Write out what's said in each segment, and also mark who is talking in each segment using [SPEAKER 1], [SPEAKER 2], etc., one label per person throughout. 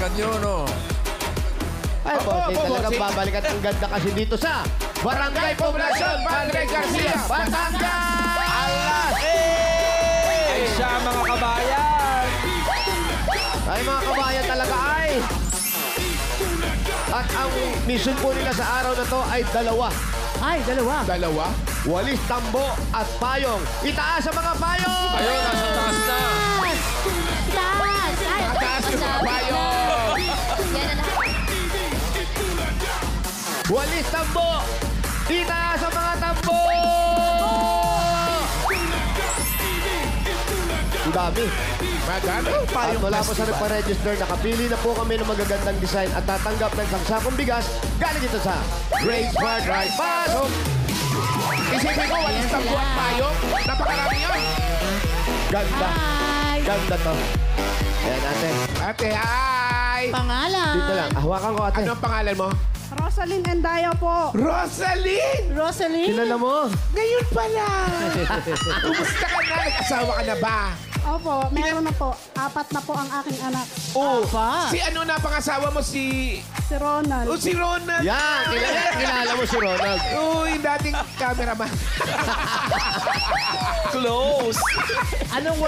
[SPEAKER 1] babalikan nyo, no?
[SPEAKER 2] Ay, bossing, talagang babalikan. Ang ganda kasi dito sa Barangay Poblacion, Padre Garcia, Batangas!
[SPEAKER 1] Alas! Ay siya, mga kabayan!
[SPEAKER 2] Ay, mga kabayan talaga ay. At ang mission po nila sa araw na to ay dalawa.
[SPEAKER 3] Ay, dalawa.
[SPEAKER 4] Dalawa?
[SPEAKER 2] Walis, tambo at payong. Itaas ang mga payong!
[SPEAKER 1] Ayun, nasa taas na.
[SPEAKER 3] Taas! Ay,
[SPEAKER 4] Mataas yung mga bayo!
[SPEAKER 3] yan na lahat.
[SPEAKER 2] Walis, tambo! Itaas ang mga tambo! Ang dami.
[SPEAKER 4] Magano?
[SPEAKER 2] At mula po sa nagpa-register, nakapili na po kami ng magagandang design at tatanggap ng sangsakong bigas galing dito sa Great Smart Right. Pasok!
[SPEAKER 4] Isipin ko, walis ng buwan payong. Napakarami yun.
[SPEAKER 2] Ganda.
[SPEAKER 3] Hi!
[SPEAKER 2] Ganda to. Ayan, ate.
[SPEAKER 4] Ate, hi!
[SPEAKER 3] Pangalan?
[SPEAKER 2] Dito lang. Hawakan ko, ate.
[SPEAKER 4] Ano ang pangalan mo?
[SPEAKER 5] Rosalyn Endaya po.
[SPEAKER 4] Rosaline!
[SPEAKER 3] Rosalie?
[SPEAKER 2] Kilala mo?
[SPEAKER 4] Ngayon pala! Kumusta ka na? Nag-asawa ka na ba?
[SPEAKER 5] Opo, meron na po. 4 na po ang aking anak.
[SPEAKER 4] Oh,
[SPEAKER 3] Pa.
[SPEAKER 4] si ano na pangasawa mo? Si...
[SPEAKER 5] Si Ronald.
[SPEAKER 4] Oh, si Ronald!
[SPEAKER 2] Yan. Kilala mo si Ronald.
[SPEAKER 4] Oh, yung dating cameraman.
[SPEAKER 1] Close!
[SPEAKER 3] Anong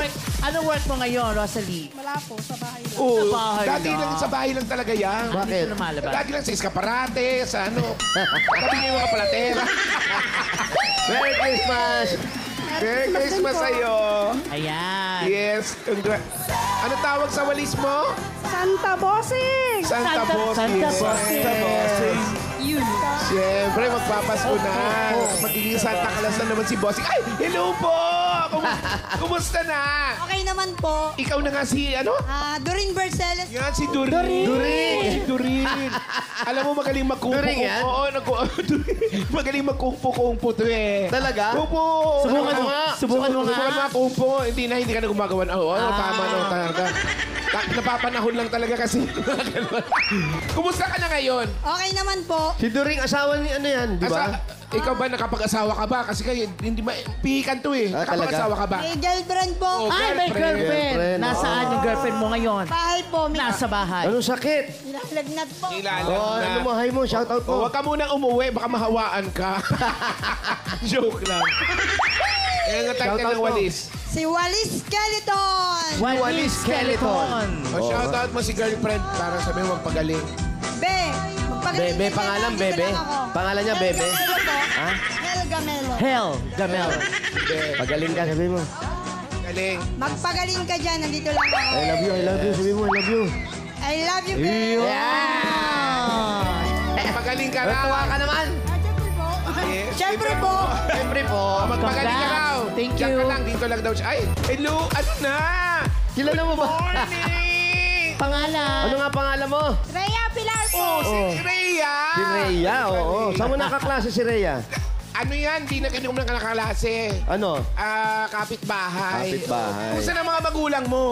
[SPEAKER 3] work mo ngayon, Rosalie?
[SPEAKER 5] Wala po, sa bahay lang.
[SPEAKER 4] Oh,
[SPEAKER 3] Sa bahay
[SPEAKER 4] dati
[SPEAKER 3] lang.
[SPEAKER 4] lang sa bahay lang talaga yan.
[SPEAKER 2] Bakit?
[SPEAKER 3] Hindi ka lumalabas.
[SPEAKER 4] Lagi lang sa eskaparate, sa ano. Tabi niyo yung mga palatera.
[SPEAKER 2] Merry Christmas!
[SPEAKER 4] Merry Christmas sa'yo.
[SPEAKER 3] Ayan.
[SPEAKER 4] Yes, ano tawag sa walis mo?
[SPEAKER 5] Santa Bossing!
[SPEAKER 4] Santa
[SPEAKER 3] Santa
[SPEAKER 4] Bossing.
[SPEAKER 3] Bossing.
[SPEAKER 4] Santa Bossing.
[SPEAKER 3] Yun.
[SPEAKER 4] Siyempre, magpapasko na. Magiging Santa Claus na naman si Bossing. Ay, hello po! Kumusta na?
[SPEAKER 6] Okay naman po.
[SPEAKER 4] Ikaw na nga si, ano?
[SPEAKER 6] Doreen Berceles.
[SPEAKER 4] Yan, si Doreen. Si Doreen. Alam mo, magaling magkumpo.
[SPEAKER 2] Doreen yan?
[SPEAKER 4] Oo, magaling magkumpo-kumpo to eh.
[SPEAKER 2] Talaga?
[SPEAKER 4] Kumpo.
[SPEAKER 3] Subukan mo nga. Subukan mo nga.
[SPEAKER 4] Subukan mo nga kumpo. Hindi ka na gumagawa. Oo, tama na talaga. Napapanahon lang talaga kasi. Kumusta ka na ngayon?
[SPEAKER 6] Okay naman po.
[SPEAKER 2] Si During asawa ni ano yan, di ba?
[SPEAKER 4] Ikaw ba nakapag-asawa ka ba? Kasi kayo, hindi pihikan to eh.
[SPEAKER 2] Ah, talaga?
[SPEAKER 4] Nakapag-asawa ka ba?
[SPEAKER 6] May girlfriend po.
[SPEAKER 4] Oh,
[SPEAKER 3] Ay, may girlfriend.
[SPEAKER 2] Girlfriend,
[SPEAKER 3] Nasaan
[SPEAKER 2] oo.
[SPEAKER 3] yung girlfriend mo ngayon?
[SPEAKER 6] Bahay po. May
[SPEAKER 3] Nasa bahay.
[SPEAKER 2] Anong sakit?
[SPEAKER 6] nilalagnat po.
[SPEAKER 4] Kilala
[SPEAKER 2] Oh,
[SPEAKER 4] na.
[SPEAKER 2] ano mo, hi mo, shout out
[SPEAKER 4] Oh,
[SPEAKER 2] mo.
[SPEAKER 4] huwag ka munang umuwi, baka mahawaan ka. Joke lang. Yan ang title
[SPEAKER 2] Shoutout
[SPEAKER 4] ng
[SPEAKER 2] mo.
[SPEAKER 4] walis.
[SPEAKER 6] Si Walis Skeleton.
[SPEAKER 3] Walis Skeleton.
[SPEAKER 4] O, shoutout mo si girlfriend para sabihin huwag pagaling.
[SPEAKER 6] Be. Magpagaling
[SPEAKER 2] Bebe,
[SPEAKER 6] ka dyan.
[SPEAKER 2] pangalan,
[SPEAKER 6] Nandito
[SPEAKER 2] Bebe?
[SPEAKER 6] lang ako.
[SPEAKER 2] Pangalan niya,
[SPEAKER 6] Hel
[SPEAKER 2] Bebe?
[SPEAKER 6] Gamelo po.
[SPEAKER 2] Ha?
[SPEAKER 6] Hel Gamelo.
[SPEAKER 3] Hell, Gamel.
[SPEAKER 2] Pagaling ka, sabi mo.
[SPEAKER 4] Galing.
[SPEAKER 6] Magpagaling ka dyan. Nandito lang ako.
[SPEAKER 2] I love you, sabi mo, I love you.
[SPEAKER 6] I love you, Be.
[SPEAKER 4] Magaling ka
[SPEAKER 2] Tuwa
[SPEAKER 4] raw.
[SPEAKER 2] ka naman.
[SPEAKER 4] Yes.
[SPEAKER 6] Siyempre po.
[SPEAKER 2] Siyempre po.
[SPEAKER 4] Magpagaling ka
[SPEAKER 3] Congrats.
[SPEAKER 4] raw.
[SPEAKER 3] Thank
[SPEAKER 4] Diyan
[SPEAKER 3] you.
[SPEAKER 4] ka lang, dito lang daw siya. Ay, hello, ano na?
[SPEAKER 2] Kilala mo ba?
[SPEAKER 4] Morning!
[SPEAKER 3] Pangalan.
[SPEAKER 2] Ano nga pangalan mo?
[SPEAKER 6] Rhea Pilar po.
[SPEAKER 4] Oh, si Rhea.
[SPEAKER 2] Si Rhea, oo. Saan mo nakaklase si Rhea?
[SPEAKER 4] Ano yan? Di na kinuha ng kanakalase.
[SPEAKER 2] Ano?
[SPEAKER 4] Kapitbahay.
[SPEAKER 2] Kapitbahay.
[SPEAKER 4] Kumusta na mga magulang mo?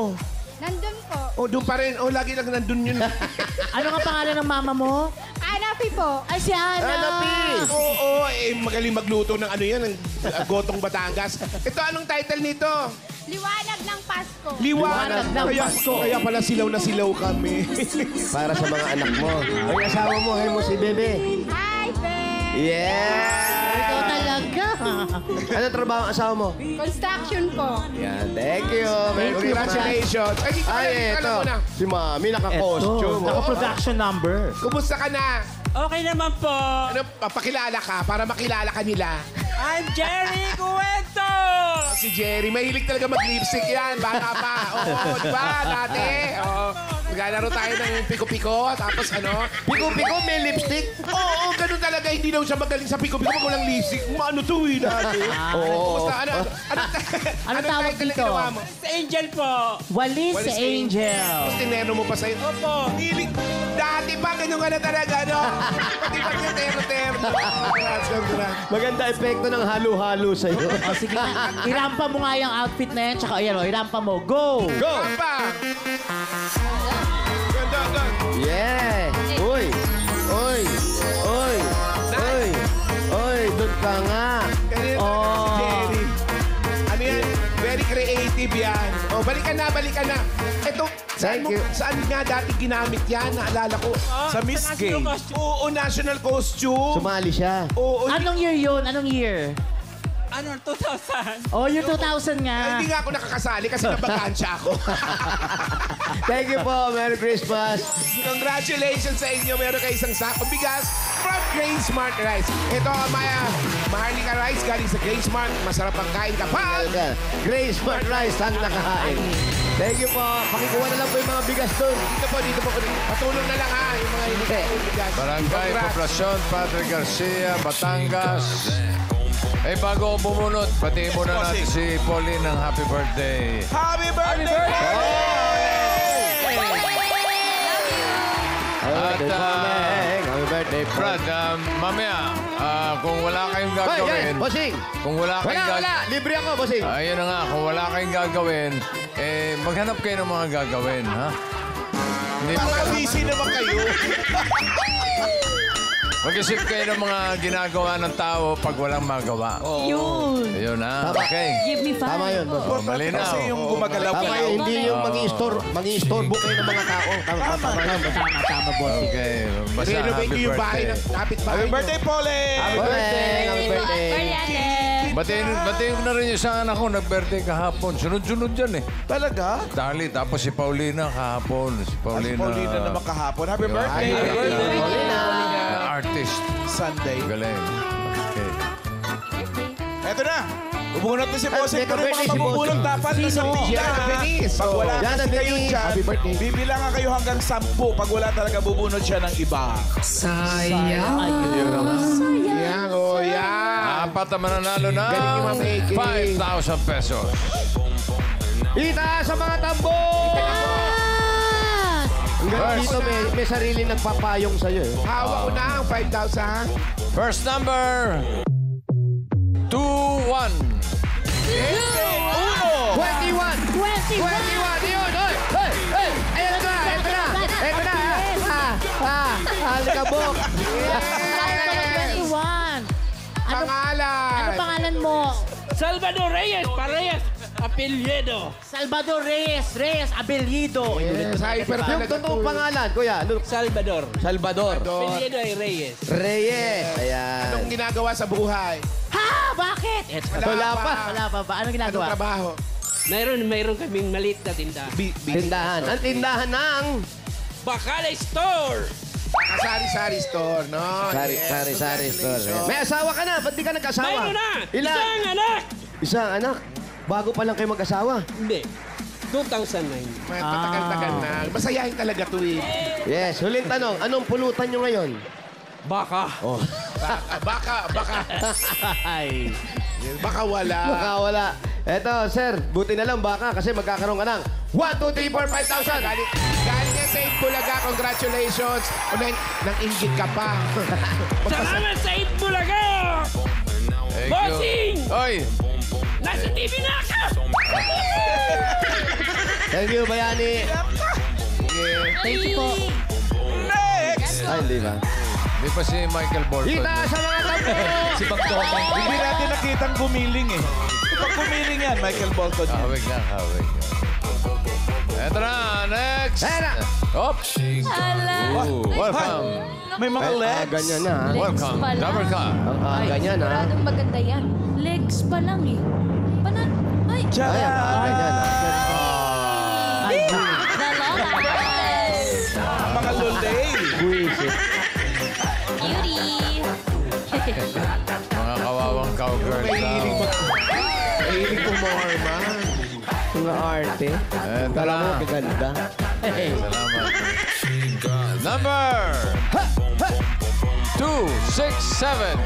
[SPEAKER 6] Nandun po.
[SPEAKER 4] Oh, doon pa rin. Oh, lagi lang nandun yun.
[SPEAKER 3] Ano nga pangalan ng mama mo?
[SPEAKER 6] Anapi po.
[SPEAKER 3] Ay, si Ana.
[SPEAKER 2] Anapi.
[SPEAKER 4] Oo, magaling magluto ng ano yan, ng gotong Batangas. Ito, anong title nito?
[SPEAKER 6] Liwanag ng Pasko.
[SPEAKER 4] Liwanag
[SPEAKER 3] ng
[SPEAKER 4] kaya,
[SPEAKER 3] Pasko.
[SPEAKER 4] Kaya pala silaw na silaw kami.
[SPEAKER 2] Para sa mga anak mo. Ay, asawa mo, hi mo si Bebe.
[SPEAKER 6] Hi, Be.
[SPEAKER 2] Yeah!
[SPEAKER 3] Ikaw talaga.
[SPEAKER 2] Ano trabaho ang asawa mo?
[SPEAKER 6] Construction po.
[SPEAKER 2] Yan, thank you. Merry Christmas.
[SPEAKER 4] Congratulations. Ay, dito ka
[SPEAKER 2] Ay,
[SPEAKER 4] lang, dito ka
[SPEAKER 2] ito.
[SPEAKER 4] lang muna.
[SPEAKER 2] Si Mami,
[SPEAKER 3] Eto,
[SPEAKER 2] naka-costume.
[SPEAKER 3] naka-production number.
[SPEAKER 4] Kumusta ka na?
[SPEAKER 7] Okay naman po.
[SPEAKER 4] Ano, papakilala ka para makilala ka nila.
[SPEAKER 7] I'm Jerry Cuento!
[SPEAKER 4] Si Jerry, mahilig talaga mag-lipstick yan. Bata pa. Oo, di ba? Dati. Oo. Maglalaro tayo ng piko-piko. Tapos ano?
[SPEAKER 2] Piko-piko, may lipstick.
[SPEAKER 4] Oo, ganun talaga. Hindi daw siya magaling sa piko-piko. Pag walang lipstick. Ano to eh, dati?
[SPEAKER 2] Oo.
[SPEAKER 4] Kumusta? Ano
[SPEAKER 3] Ano tawag
[SPEAKER 4] title na
[SPEAKER 3] dito?
[SPEAKER 4] ginawa mo?
[SPEAKER 7] Si Angel po.
[SPEAKER 3] Walis
[SPEAKER 4] Walis
[SPEAKER 3] Angel.
[SPEAKER 4] Tapos tinero mo pa sa'yo. Opo. Hilig. Dati pa, ganun ka na talaga, no? Pati pag yung tero-tero. Congrats.
[SPEAKER 2] Maganda epekto ng halo-halo sa'yo.
[SPEAKER 3] O, sige. Irampa mo nga yung outfit na yan. Tsaka, ayan o, irampa mo. Go!
[SPEAKER 2] Go!
[SPEAKER 4] Pa! Ganda, ganda.
[SPEAKER 2] Yeah! Uy! Uy! Uy! Uy! Uy! Doon ka nga.
[SPEAKER 4] Ganyan
[SPEAKER 3] Oh.
[SPEAKER 4] talaga si Jerry. Ano yan? Very creative yan. Oh, balikan na, balikan na. Ito,
[SPEAKER 2] Thank you.
[SPEAKER 4] Saan nga dati ginamit yan? Naalala ko.
[SPEAKER 7] Sa Miss Gay.
[SPEAKER 4] Oo, national costume.
[SPEAKER 2] Sumali siya.
[SPEAKER 4] Oo,
[SPEAKER 3] Anong year yun? Anong year?
[SPEAKER 7] Ano, 2000?
[SPEAKER 3] Oh, year 2000 nga.
[SPEAKER 4] hindi nga ako nakakasali kasi nabagansya ako.
[SPEAKER 2] Thank you po. Merry Christmas.
[SPEAKER 4] Congratulations sa inyo. Meron kayo isang sakong bigas from Grain Smart Rice. Ito ang Maharlika Rice galing sa Grain Smart. Masarap ang kain kapag.
[SPEAKER 2] Grace Smart Rice ang nakahain. Thank you po. Pakikuha na lang po yung mga bigas doon.
[SPEAKER 4] Dito po. Patulong na lang ha. Yung mga hindi ko bigas.
[SPEAKER 8] Barangay
[SPEAKER 4] Congrats.
[SPEAKER 8] Poblacion, Padre Garcia, Batangas. Eh, bago ako bumunot, batiin muna natin si Pauline ng happy birthday.
[SPEAKER 1] Happy birthday!
[SPEAKER 2] Happy birthday,
[SPEAKER 8] Brad, mamaya, kung wala kayong gagawin...
[SPEAKER 2] Bossing.
[SPEAKER 8] Kung wala kayong
[SPEAKER 2] Wala. Libre ako, Bossing.
[SPEAKER 8] Ayun na nga, kung wala kayong gagawin, eh, maghanap kayo ng mga gagawin, ha? Hindi
[SPEAKER 4] Mga busy naman kayo.
[SPEAKER 8] Mag-isip kayo ng mga ginagawa ng tao pag walang magawa.
[SPEAKER 3] Yun.
[SPEAKER 8] Ayun na,
[SPEAKER 2] Tama.
[SPEAKER 8] okay.
[SPEAKER 3] Give me five.
[SPEAKER 2] Tama yun, boss.
[SPEAKER 8] Oh, malinaw.
[SPEAKER 1] Kasi yung gumagalaw
[SPEAKER 2] Tama
[SPEAKER 1] ka.
[SPEAKER 2] yun. Hindi yung mag-i-istorbo kayo ng mga tao.
[SPEAKER 3] Tama, bossing.
[SPEAKER 8] Okay, basta
[SPEAKER 4] Renovate
[SPEAKER 8] happy
[SPEAKER 4] ko yung bahay
[SPEAKER 8] birthday.
[SPEAKER 4] ng kapit-bahay.
[SPEAKER 1] Happy birthday, Pauline!
[SPEAKER 2] Happy birthday.
[SPEAKER 8] Batiin ko na rin yung isang anak ko, nag-birthday kahapon. Sunod-sunod yan eh.
[SPEAKER 1] Talaga?
[SPEAKER 8] Dali, tapos si Paulina kahapon. Si Paulina.
[SPEAKER 1] Paulina naman kahapon. Happy birthday!
[SPEAKER 8] Happy birthday.
[SPEAKER 2] Paulina.
[SPEAKER 8] Artist.
[SPEAKER 1] Sunday.
[SPEAKER 8] Galing. Okay.
[SPEAKER 1] Eto na! Bubunot na si Bossing.
[SPEAKER 2] Teka,
[SPEAKER 1] Pero yung
[SPEAKER 2] birthday
[SPEAKER 1] mga
[SPEAKER 2] si
[SPEAKER 1] mabubunot
[SPEAKER 2] Bossing.
[SPEAKER 1] dapat nasa
[SPEAKER 2] Sino?
[SPEAKER 1] tigyan.
[SPEAKER 4] Jana Venice.
[SPEAKER 1] Pag wala
[SPEAKER 2] Jana
[SPEAKER 1] kasi kayo
[SPEAKER 2] Venice.
[SPEAKER 1] dyan,
[SPEAKER 2] Happy birthday.
[SPEAKER 1] bibilangan kayo hanggang 10. Pag wala talaga, bubunot siya ng iba.
[SPEAKER 4] Yan, oh, yan.
[SPEAKER 8] Apat na mananalo na
[SPEAKER 4] Galing ni Ma'am AK.
[SPEAKER 8] 5,000 pesos.
[SPEAKER 2] Itaas sa mga tambo! Hanggang dito may sarili nagpapayong sa'yo. eh.
[SPEAKER 4] Hawak ko na ang 5,000.
[SPEAKER 8] First number, 21.
[SPEAKER 2] 21! 21! Yun! Hey! Hey! Ayan na! Ito na! Ito na! Alikabok!
[SPEAKER 4] Pangalan.
[SPEAKER 3] Ano pangalan mo?
[SPEAKER 7] Salvador Reyes, Pareyes, Apelyedo.
[SPEAKER 3] Salvador Reyes Abelido.
[SPEAKER 4] Cyber
[SPEAKER 2] Yung
[SPEAKER 4] talaga
[SPEAKER 2] totoong
[SPEAKER 4] to.
[SPEAKER 2] pangalan, kuya. Ano?
[SPEAKER 7] Salvador.
[SPEAKER 2] Salvador.
[SPEAKER 7] Apelyedo ay Reyes.
[SPEAKER 2] Reyes. Ayan.
[SPEAKER 4] Anong ginagawa sa buhay?
[SPEAKER 3] Ha? Bakit?
[SPEAKER 2] Wala pa.
[SPEAKER 3] Wala pa ba? Ano
[SPEAKER 4] Anong
[SPEAKER 3] ginagawa?
[SPEAKER 4] trabaho?
[SPEAKER 7] Mayroon kaming maliit na tindahan.
[SPEAKER 2] Tindahan. Ang tindahan ng...
[SPEAKER 7] Bakala Store.
[SPEAKER 4] Sari-sari store, no?
[SPEAKER 2] Sari store. May asawa ka na. Ba't di ka nag-asawa?
[SPEAKER 7] Mayroon na!
[SPEAKER 2] Ilan?
[SPEAKER 7] Isang anak!
[SPEAKER 2] Isang anak. Bago pa lang kayo mag-asawa.
[SPEAKER 7] Hindi. 2009.
[SPEAKER 4] Matagal-tagal na. Masayahin talaga to eh.
[SPEAKER 2] Yes. Huling tanong. Anong pulutan nyo ngayon?
[SPEAKER 7] Baka.
[SPEAKER 4] Baka wala.
[SPEAKER 2] Baka wala. Eto, sir. Buti na lang baka kasi magkakaroon ka ng 1, 2, 3, 4, 5,000.
[SPEAKER 4] Galing yan sa Bulaga. Congratulations. O, nang-inggit ka pa.
[SPEAKER 7] Salamat sa Itbulaga!
[SPEAKER 8] Thank you.
[SPEAKER 7] Bossing!
[SPEAKER 8] Oy!
[SPEAKER 7] Nasa TV na ako!
[SPEAKER 2] Thank you, Bayani.
[SPEAKER 3] Thank you po.
[SPEAKER 2] Ay, hindi ba?
[SPEAKER 8] Di pa si Michael Bolton.
[SPEAKER 2] Kita sa mga tambo!
[SPEAKER 1] Si Pagdokong. Hindi natin nakitang gumiling eh. Pag gumiling yan, Michael Bolton yan.
[SPEAKER 8] Hawig na. Eto na, next!
[SPEAKER 2] Ayan na.
[SPEAKER 8] Oops! Ooh, welcome!
[SPEAKER 1] May mga legs.
[SPEAKER 2] Ganyan na, ha?
[SPEAKER 8] Welcome,
[SPEAKER 9] pala.
[SPEAKER 8] Number ka.
[SPEAKER 2] Ganyan, ha?
[SPEAKER 9] Siguradong maganda yan. Legs pa lang eh. Ay,
[SPEAKER 2] Ayan, ganyan, ha?
[SPEAKER 1] Mga lulay.
[SPEAKER 2] Buisit.
[SPEAKER 9] cutie.
[SPEAKER 8] Mga kawawang cowgirls
[SPEAKER 4] Mahilig
[SPEAKER 8] daw.
[SPEAKER 4] Mahilig pumorma.
[SPEAKER 2] Mga arte.
[SPEAKER 8] Eto
[SPEAKER 2] Kala mo,
[SPEAKER 8] na.
[SPEAKER 2] kaganda.
[SPEAKER 8] Salamat. Number 267.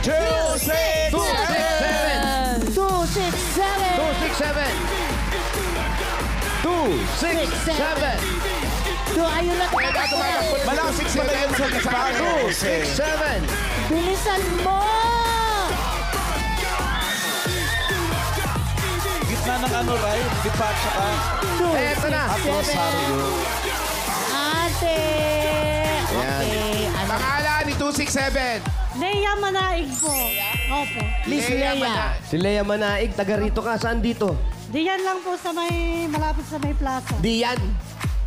[SPEAKER 1] 2, 6,
[SPEAKER 2] 267. 267.
[SPEAKER 3] Ayun na.
[SPEAKER 1] Malapit pa na yan sa lipago.
[SPEAKER 2] 267.
[SPEAKER 3] Bilisan mo!
[SPEAKER 1] Gitna ng ano, Ray? Dipacha ka.
[SPEAKER 2] Eto na.
[SPEAKER 1] Rosario.
[SPEAKER 3] Ate! Okay. Ano?
[SPEAKER 4] Pangalan ni 267.
[SPEAKER 5] Leia Manaig po. Opo.
[SPEAKER 3] Please, Leia.
[SPEAKER 2] Si Lea Manaig, taga rito ka. Saan dito?
[SPEAKER 5] Diyan lang po sa may, malapit sa may plaza.
[SPEAKER 2] Diyan.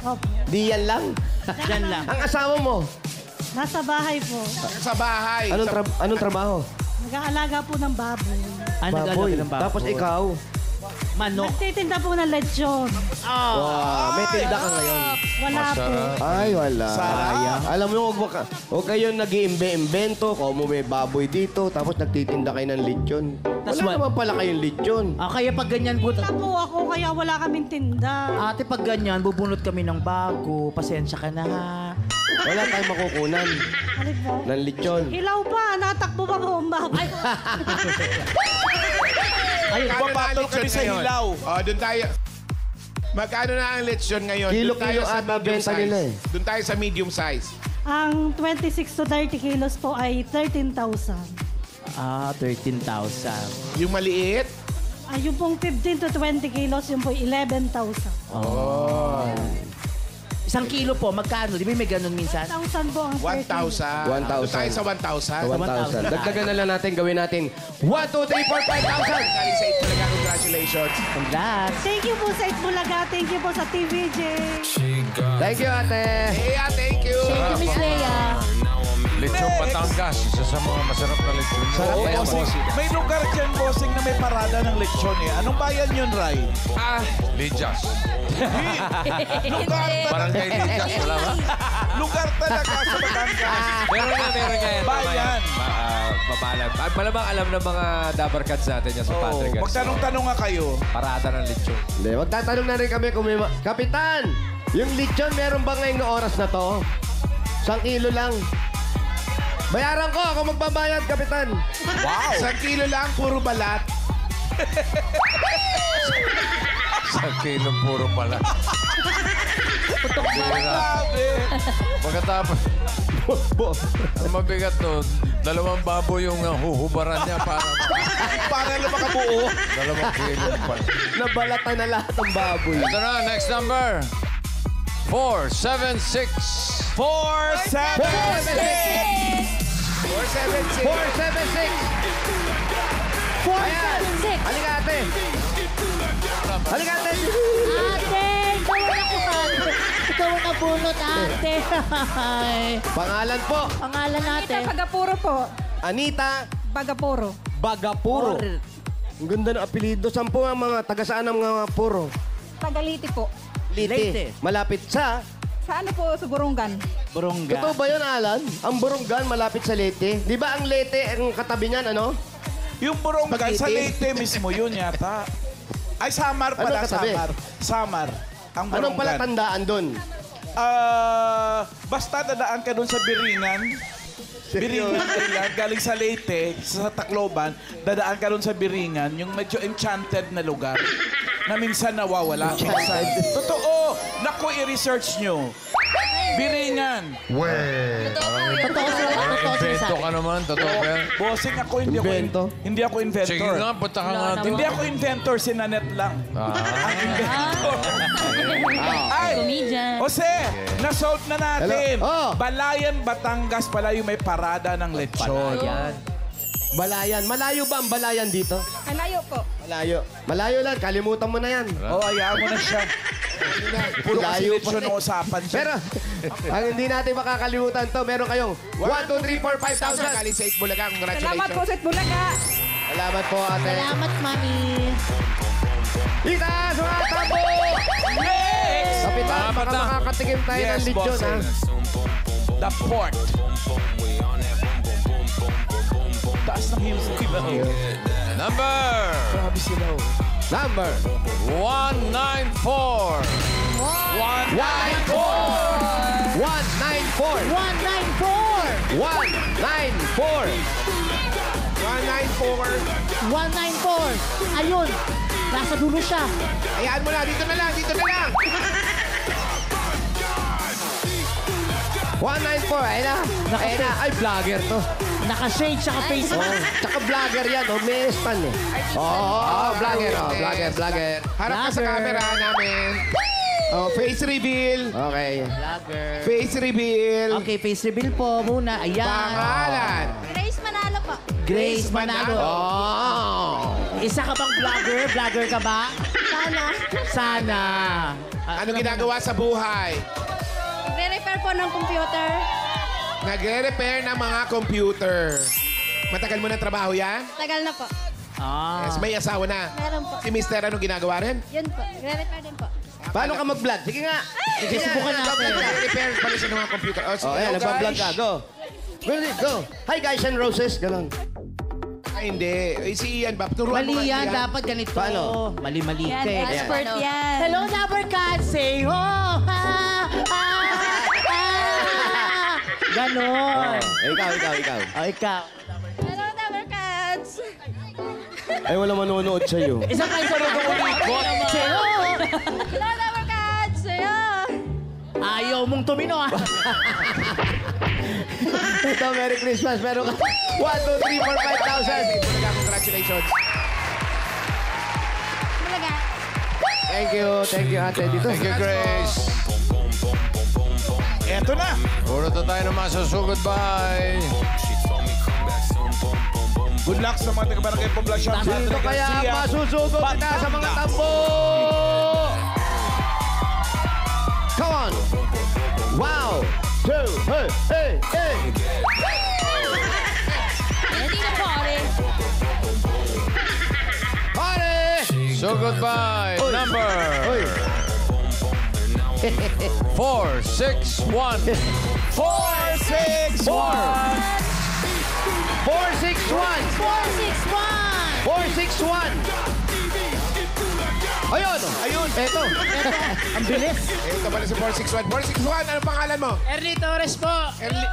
[SPEAKER 5] Opo.
[SPEAKER 2] Di yan lang.
[SPEAKER 3] Yan lang.
[SPEAKER 2] Ang asawa mo,
[SPEAKER 5] Nasa bahay po.
[SPEAKER 4] Sa bahay.
[SPEAKER 2] anong trabaho?
[SPEAKER 5] Nag-aalaga po ng baboy.
[SPEAKER 2] Baboy. Tapos ikaw,
[SPEAKER 3] Manok.
[SPEAKER 5] Nagtitinda po ng lechon.
[SPEAKER 2] wow, may tinda ka ngayon.
[SPEAKER 5] Wala po.
[SPEAKER 2] Ay, wala. Sayang. Alam mo, huwag kayo nag-iimbe-imbento. Kung may baboy dito, tapos nagtitinda kayo ng lechon.
[SPEAKER 3] Tas
[SPEAKER 2] Wala naman pala kayong lechon.
[SPEAKER 3] Kaya pag ganyan,
[SPEAKER 5] Wala po ako, kaya wala kaming tinda.
[SPEAKER 3] ate, pag ganyan, bubunot kami ng bago. Pasensya ka na ha.
[SPEAKER 2] Wala tayong makukunan
[SPEAKER 5] Ano po?
[SPEAKER 2] ng lechon.
[SPEAKER 5] Hilaw pa, natakbo pa po ang baboy.
[SPEAKER 3] Ayun,
[SPEAKER 1] Papatol kami sa hilaw.
[SPEAKER 4] Doon tayo. Magkano na ang lechon ngayon?
[SPEAKER 2] Kilo-kilo ata benta nila eh.
[SPEAKER 4] Doon tayo sa medium size.
[SPEAKER 5] Ang 26 to 30 kilos po ay 13,000.
[SPEAKER 3] 13,000.
[SPEAKER 4] Yung maliit,
[SPEAKER 5] Ay, yung pong 15 to 20 kilos, yung po 11,000.
[SPEAKER 3] Isang kilo po, magkano? Di ba may ganun minsan?
[SPEAKER 5] 1,000 po ang
[SPEAKER 4] 1,000.
[SPEAKER 2] 1,000.
[SPEAKER 4] Doon tayo sa 1,000.
[SPEAKER 2] 1,000. Dagdagan na lang natin, gawin natin 1, 2, 3, 4, 5,000.
[SPEAKER 4] Galing sa Itbulaga, congratulations.
[SPEAKER 3] Congrats.
[SPEAKER 5] Thank you po sa Itbulaga. Thank you po sa TVJ.
[SPEAKER 2] Thank you, ate.
[SPEAKER 4] Yeah, thank you.
[SPEAKER 9] Miss Leia.
[SPEAKER 8] Lechon Batangas, isa sa mga masarap na lechon.
[SPEAKER 2] Sarap
[SPEAKER 1] Oo,
[SPEAKER 2] ba yan,
[SPEAKER 1] bossing.
[SPEAKER 2] bossing?
[SPEAKER 1] May lugar dyan, bossing, na may parada ng lechon eh. Anong bayan yun, Ray?
[SPEAKER 8] Lijas.
[SPEAKER 1] Lugar talaga.
[SPEAKER 8] Barangay Lijas, wala ba?
[SPEAKER 1] Lugar talaga sa Batangas.
[SPEAKER 10] Meron nga yan.
[SPEAKER 1] Bayan.
[SPEAKER 10] Mabalan. Malamang alam ng mga dabarkads natin yan sa
[SPEAKER 1] Oo.
[SPEAKER 10] Padre Garcia.
[SPEAKER 1] Magtanong-tanong nga kayo.
[SPEAKER 10] Parada ng lechon.
[SPEAKER 2] Hindi, magtatanong na rin kami kung may... Kapitan! Yung lechon, meron ba ngayong oras na to? 1 kilo lang. Bayaran ko, ako magbabayad, Kapitan.
[SPEAKER 4] Wow. 1 kilo lang, puro balat.
[SPEAKER 8] Sa kilo puro pala.
[SPEAKER 1] Grabe.
[SPEAKER 8] Pagkatapos, ang mabigat nun, 2 baboy yung huhubaran niya para
[SPEAKER 1] Para lang makabuo.
[SPEAKER 8] 2 kilo pala.
[SPEAKER 2] Nabalatan na lahat ng baboy.
[SPEAKER 8] Ito na, next number. 476.
[SPEAKER 1] 476.
[SPEAKER 4] 476.
[SPEAKER 2] 476. Ayan.
[SPEAKER 9] 476.
[SPEAKER 2] Halika, ate. Halika, ate.
[SPEAKER 9] Ate, ikaw ang nakuhan. Ikaw ang nabunot, ate.
[SPEAKER 2] Pangalan po,
[SPEAKER 9] Pangalan natin.
[SPEAKER 6] Bagapuro po.
[SPEAKER 2] Anita
[SPEAKER 6] Bagapuro.
[SPEAKER 2] Bagapuro. Ang ganda ng apelido. Saan po ang mga taga-saan ng mga puro?
[SPEAKER 6] Tagaliti po.
[SPEAKER 2] Leyte. Malapit sa...
[SPEAKER 6] Sa ano po, sa Burungan?
[SPEAKER 3] Burongga.
[SPEAKER 2] Totoo ba yun, Alan? Ang Burungan malapit sa Leyte. Di ba ang Leyte, ang katabi niyan, ano?
[SPEAKER 1] Yung Buronggan, sa
[SPEAKER 2] Spaghetti.
[SPEAKER 1] Leyte mismo yun yata. Ay, Samar pala,
[SPEAKER 2] Anong katabi?
[SPEAKER 1] Samar. Ang
[SPEAKER 2] Anong
[SPEAKER 1] Buronggan.
[SPEAKER 2] palatandaan doon?
[SPEAKER 1] Basta dadaan ka doon sa Biringan. Biringan, Biringan, galing sa Leyte, sa Tacloban, dadaan ka doon sa Biringan, yung medyo enchanted na lugar na minsan nawawala. Totoo! Naku, i-research nyo. Biringan.
[SPEAKER 9] Totoo sila. Totoo sila sa
[SPEAKER 8] Invento
[SPEAKER 9] akin.
[SPEAKER 8] ka naman, totoo ba yan?
[SPEAKER 1] Bossing ako,
[SPEAKER 2] Invento?
[SPEAKER 1] hindi ako inventor.
[SPEAKER 8] Sige nga, punta ka nga doon.
[SPEAKER 1] Hindi ako inventor, si Nanette lang. Ang inventor. Ay,
[SPEAKER 9] Comedian.
[SPEAKER 1] Jose, na-solve na natin.
[SPEAKER 2] Hello? Oh.
[SPEAKER 1] Balayan, Batangas pala yung may parada ng lechon.
[SPEAKER 2] Balayan. Malayo ba ang Balayan dito?
[SPEAKER 6] Kalayo po.
[SPEAKER 2] Malayo. Malayo lang. Kalimutan mo na yan.
[SPEAKER 1] Oh, hayaan mo na siya. Puro kasi
[SPEAKER 2] Layo
[SPEAKER 1] lechon
[SPEAKER 2] pa.
[SPEAKER 1] ang usapan siya.
[SPEAKER 2] Pero, ang hindi natin makakalimutan to, meron kayong 1, 2, 3, 4, 5,000.
[SPEAKER 4] Galing sa Itbulaga,
[SPEAKER 6] Salamat po
[SPEAKER 4] congratulations.
[SPEAKER 6] sa Itbulaga.
[SPEAKER 2] Salamat po, ate.
[SPEAKER 9] Salamat, mami.
[SPEAKER 2] Itaas mga tabo!
[SPEAKER 1] Next!
[SPEAKER 2] Kapitan, baka makakatikim tayo ng lechon, ha?
[SPEAKER 1] bossing. The port. Taas ng heels nila.
[SPEAKER 8] Number
[SPEAKER 1] Grabe sila. oh.
[SPEAKER 2] Number
[SPEAKER 8] 194.
[SPEAKER 2] 194! 194!
[SPEAKER 9] 194.
[SPEAKER 2] 194!
[SPEAKER 4] 194.
[SPEAKER 9] 194. Ayun. Nasa dulo siya.
[SPEAKER 4] Hayaan mo na, dito na lang, dito na lang.
[SPEAKER 2] 194, ayun na. Ayun na. Ay, vlogger to.
[SPEAKER 9] Naka-shade siya ka-face
[SPEAKER 2] Oh,
[SPEAKER 9] mask.
[SPEAKER 2] tsaka vlogger yan, oh. May stand eh. Vlogger, oh. Vlogger.
[SPEAKER 4] Harap ka sa
[SPEAKER 3] Vlogger.
[SPEAKER 4] camera namin. Oh, face reveal.
[SPEAKER 2] Okay.
[SPEAKER 3] Vlogger.
[SPEAKER 4] Face reveal.
[SPEAKER 3] Okay, face reveal po muna. Ayan.
[SPEAKER 4] Pangalan.
[SPEAKER 6] Grace Manalo
[SPEAKER 5] po.
[SPEAKER 3] Grace Manalo.
[SPEAKER 2] Oh!
[SPEAKER 3] Isa ka bang vlogger? Vlogger ka ba?
[SPEAKER 5] Sana.
[SPEAKER 3] Sana.
[SPEAKER 4] Ano ginagawa sa buhay?
[SPEAKER 5] Nagre-repair po ng computer.
[SPEAKER 4] Nagre-repair ng mga computer. Matagal mo na trabaho yan?
[SPEAKER 5] Tagal na po.
[SPEAKER 3] Ah.
[SPEAKER 4] Yes, may asawa na.
[SPEAKER 5] Meron po.
[SPEAKER 4] Si Mister, anong ginagawa rin?
[SPEAKER 5] Yun po. Nagre-repair din po.
[SPEAKER 2] Paano ka mag-vlog? Sige nga.
[SPEAKER 3] Sige, subukan natin.
[SPEAKER 4] Nagre-repair pala siya ng mga computer. Oh, sige,
[SPEAKER 2] Oh, ayan,
[SPEAKER 4] hello,
[SPEAKER 2] nagpa-vlog
[SPEAKER 4] guys.
[SPEAKER 2] ka. Go. Ready, go. Hi, guys and roses. Ganon.
[SPEAKER 4] Ay, hindi. Eh, si Ian ba? Turuan mo
[SPEAKER 3] Mali
[SPEAKER 4] nga
[SPEAKER 3] yan.
[SPEAKER 4] Ian.
[SPEAKER 3] Dapat ganito.
[SPEAKER 2] Paano?
[SPEAKER 3] Mali-mali ka eh.
[SPEAKER 5] Expert yan.
[SPEAKER 3] Hello, Lovercat. Say ho. Ganon.
[SPEAKER 2] Ikaw.
[SPEAKER 3] O, ikaw.
[SPEAKER 5] Hello, Lovercats.
[SPEAKER 2] Ay, wala manonood sa'yo.
[SPEAKER 3] Isa pa isa mo ulikot. Say ho.
[SPEAKER 5] Hello, Lovercats. Ayan.
[SPEAKER 3] Ayaw mong tumino ah.
[SPEAKER 2] Ito, Merry Christmas. Meron ka 1, 2, 3, 4, 5,000.
[SPEAKER 4] Congratulations.
[SPEAKER 5] Malaga.
[SPEAKER 2] Thank you, ate. Dito.
[SPEAKER 8] Thank you, Grace.
[SPEAKER 1] Eto na.
[SPEAKER 8] Puro to tayo ng masusugod. Bye.
[SPEAKER 1] Good luck sa mga taga-barangay Poblacion.
[SPEAKER 2] Sino kaya masusugod kita sa mga tambo? Come on. Wow. 2, hey.
[SPEAKER 5] Ready to party.
[SPEAKER 8] Party! So goodbye. Number 461.
[SPEAKER 1] 4, 6, 1.
[SPEAKER 2] 461. Ayun. Eto.
[SPEAKER 3] Ang bilis.
[SPEAKER 4] Ito pala si 461. 461, ano pangalan mo?
[SPEAKER 7] Ernie Torres po.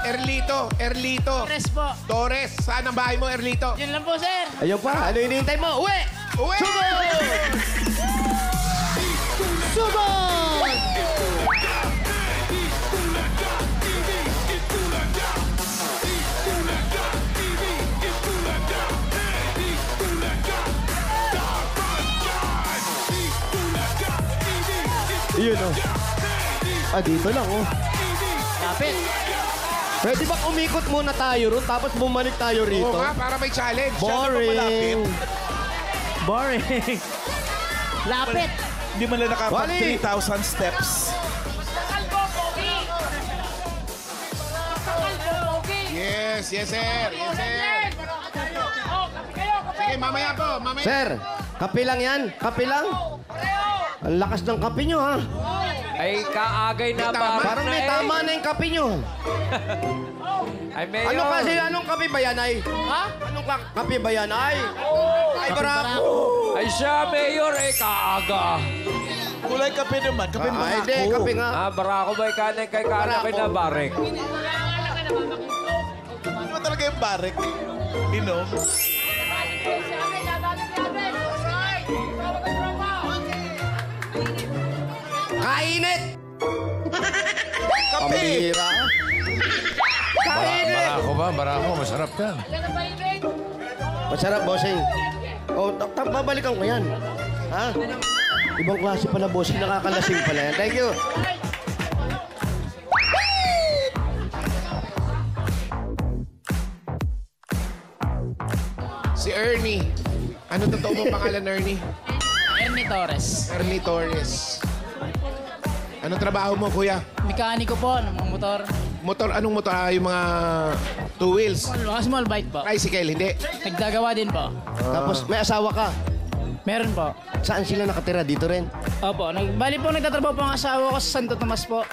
[SPEAKER 4] Erlito.
[SPEAKER 7] Torres po.
[SPEAKER 4] Torres. Saan ang bahay mo, Erlito?
[SPEAKER 7] Yun lang po, sir.
[SPEAKER 2] Ayun pa. Ano hinihintay mo? Uwi!
[SPEAKER 4] Uwi!
[SPEAKER 3] Sugod!
[SPEAKER 2] Iyon oh. Dito lang oh.
[SPEAKER 3] Kapit.
[SPEAKER 2] Pwede ba umikot muna tayo ron tapos bumalik tayo rito?
[SPEAKER 4] Oo nga, para may challenge.
[SPEAKER 2] Boring.
[SPEAKER 3] Boring. Lapit.
[SPEAKER 1] Hindi man lang nakapag
[SPEAKER 2] Wally.
[SPEAKER 1] 3,000 steps.
[SPEAKER 4] Yes, sir. Sige, mamaya po.
[SPEAKER 2] Sir, kape lang yan? Kape lang? Ang lakas ng kape nyo ha.
[SPEAKER 10] Ay, kaagay na ba?
[SPEAKER 2] Parang may tama na yung kape nyo.
[SPEAKER 10] Ay, Mayor.
[SPEAKER 2] Ano kasi, anong kape ba yan ay? Ha? Anong kape ba yan ay? Ay, barako.
[SPEAKER 10] Ay, siya, Mayor. Eh, kaaga.
[SPEAKER 1] Kulay kape naman. Kape mo
[SPEAKER 2] Ay, hindi, kape nga.
[SPEAKER 10] Barako ba ikanay kay kanay kay na barek?
[SPEAKER 1] Ano ba talaga yung barek? Inom?
[SPEAKER 2] Kainit!
[SPEAKER 1] Kape!
[SPEAKER 2] Pambira.
[SPEAKER 8] Barako ba? Barako. Masarap yan.
[SPEAKER 2] Masarap, bossing. Oh, babalikan ko yan. Ha? Ibang klase pala, bossing. Nakakalasing pala yan. Thank you.
[SPEAKER 4] Si Ernie. Ano totoo mong pangalan, Ernie?
[SPEAKER 7] Ernie Torres.
[SPEAKER 4] Ernie Torres. Anong trabaho mo, kuya?
[SPEAKER 7] Mekaniko po ng mga motor.
[SPEAKER 4] Motor, anong motor? Yung mga two wheels.
[SPEAKER 7] Mga small bike po.
[SPEAKER 4] Tricycle, hindi.
[SPEAKER 7] Nagdagawa din po.
[SPEAKER 2] Tapos, may asawa ka.
[SPEAKER 7] Meron po.
[SPEAKER 2] Saan sila nakatira? Dito rin?
[SPEAKER 7] Opo. Bali po nagtatrabaho po ang asawa ko sa Santo Tomas po.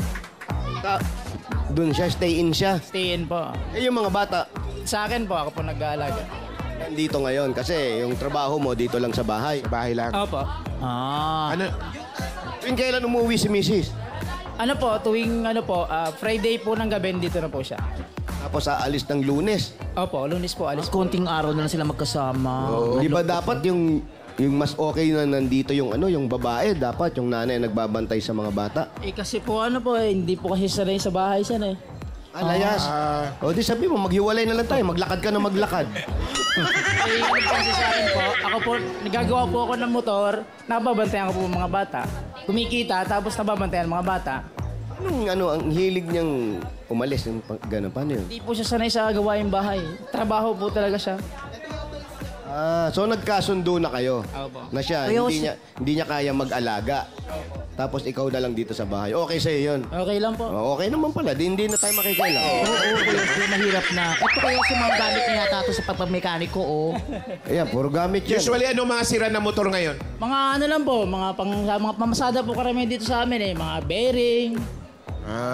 [SPEAKER 2] Doon siya, stay in siya.
[SPEAKER 7] Stay in po.
[SPEAKER 2] Eh, yung mga bata,
[SPEAKER 7] Sa akin po, ako po nag-aalaga.
[SPEAKER 2] dito ngayon. Kasi yung trabaho mo dito lang sa bahay.
[SPEAKER 4] Bahay lang.
[SPEAKER 7] Opo.
[SPEAKER 4] Ano?
[SPEAKER 2] Tuwing kailan umuwi si Mrs.?
[SPEAKER 7] Ano po, tuwing Friday po ng gabi, dito na po siya.
[SPEAKER 2] Tapos aalis ng Lunes.
[SPEAKER 7] Opo, Lunes po, alis po.
[SPEAKER 3] Konting araw na lang sila magkasama.
[SPEAKER 2] Di ba dapat yung mas okay na nandito yung yung babae, dapat yung nanay nagbabantay sa mga bata.
[SPEAKER 7] Eh kasi po hindi po kasi sanay sa bahay siya eh.
[SPEAKER 2] Alayas. O di sabi mo, maghiwalay na lang tayo. Maglakad ka na maglakad.
[SPEAKER 7] Eh, ano po kasi sa akin po, ako po, nagagawa po ako ng motor, nababantayan ko po mga bata. Kumikita, tapos nababantayan mga bata.
[SPEAKER 2] ang hilig niyang umalis, yung gano'n, paano yun?
[SPEAKER 7] Hindi po siya sanay sa gawaing bahay. Trabaho po talaga siya.
[SPEAKER 2] So nagkasundo na kayo?
[SPEAKER 7] Opo.
[SPEAKER 2] Na siya, hindi niya kaya mag-alaga. Tapos ikaw na lang dito sa bahay. Okay sa'yo yun?
[SPEAKER 7] Okay lang po.
[SPEAKER 2] Okay naman pala, hindi na tayo makikailang.
[SPEAKER 3] Oo, kuya, mahirap na. Ito kaya si mga gamit niya yata ito sa pagpamekaniko, oh.
[SPEAKER 2] Ayan, puro gamit yan.
[SPEAKER 4] Usually, anong mga sira na motor ngayon?
[SPEAKER 7] Mga ano lang po, mga pamasada po karamihan dito sa amin eh. Mga bearing,